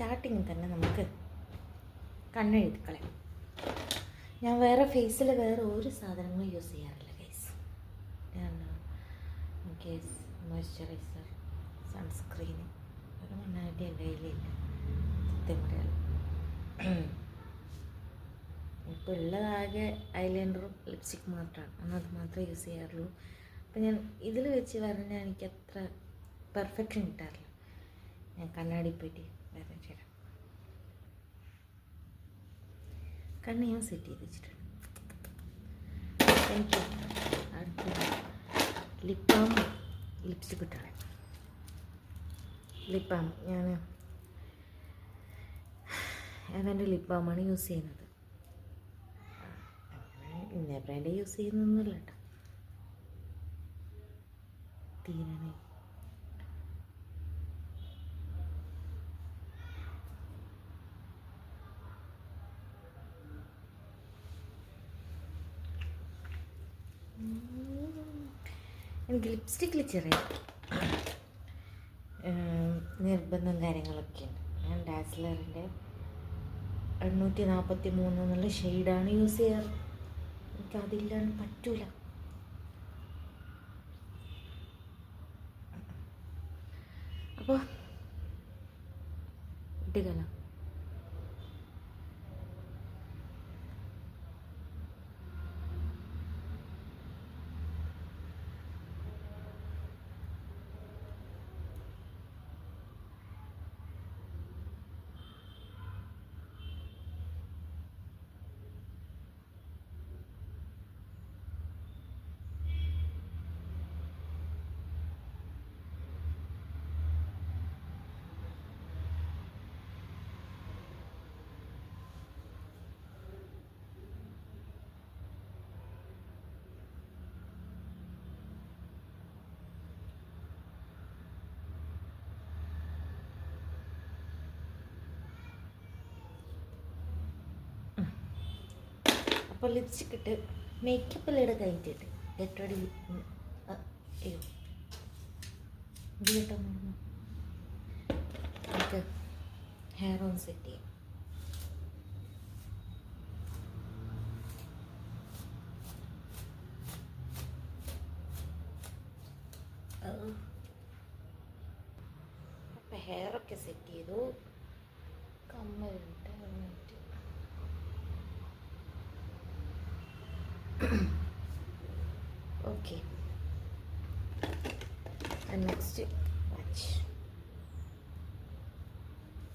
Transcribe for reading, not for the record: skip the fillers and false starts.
Starting തന്നെ നമുക്ക് കണ്ണെഴുതി കളയാം. ഞാൻ വേറെ ഫേസിൽ വേറെ ഒരു സാധനങ്ങളും യൂസ് ചെയ്യാറില്ല ഗൈസ്. ഞാൻ കേസ് മോയ്സ്ചറൈസർ, സൺസ്ക്രീന് ഒരു മണ്ണായിട്ട് എൻ്റെ കയ്യിലില്ല സത്യം പറയാം. ഇപ്പോൾ ഉള്ളതാകെ ഐലൈനറും ലിപ്സ്റ്റിക് മാത്രമാണ്, അത് മാത്രമേ യൂസ് ചെയ്യാറുള്ളൂ. അപ്പം ഞാൻ ഇതിൽ വെച്ച് പറഞ്ഞാൽ എനിക്ക് അത്ര പെർഫെക്ഷൻ കിട്ടാറില്ല. ഞാൻ കണ്ണാടി പോയിട്ട് വേറെ ചെയ്യാം. കണ്ണ് ഞാൻ സെറ്റ് ചെയ്ത് വെച്ചിട്ടുണ്ട്. എനിക്ക് അടുത്ത ലിപ് ബാം ലിപ്സ്റ്റിക് ഇട്ടാണ്. ലിപ് ബാം ഞാൻ എൻ്റെ ലിപ് ബാമാണ് യൂസ് ചെയ്യുന്നത്. ഇന്ന ബ്രാൻഡ് യൂസ് ചെയ്യുന്നൊന്നുമില്ല കേട്ടോ. തീരണേ എനിക്ക് ലിപ്സ്റ്റിക്കിൽ ചെറിയ നിർബന്ധം കാര്യങ്ങളൊക്കെ ഉണ്ട്. ഞാൻ ഡാസ്ലറിൻ്റെ 843 എന്നുള്ള ഷെയ്ഡാണ് യൂസ് ചെയ്യാറ്. എനിക്കതില്ലാണ്ട് പറ്റൂല. അപ്പോൾ ഇട്ടുകല അപ്പോൾ ലിപ്സ്റ്റിക് ഇട്ട് മേക്കപ്പ് എല്ലാം കഴിഞ്ഞിട്ട് ഗെറ്റ് റെഡി. അയ്യോ ഇത് കേട്ടോ, നമുക്ക് ഹെയർ ഓൺ സെറ്റ് ചെയ്യാം. അപ്പം ഹെയറൊക്കെ സെറ്റ് ചെയ്തു. കമ്മലിട്ട്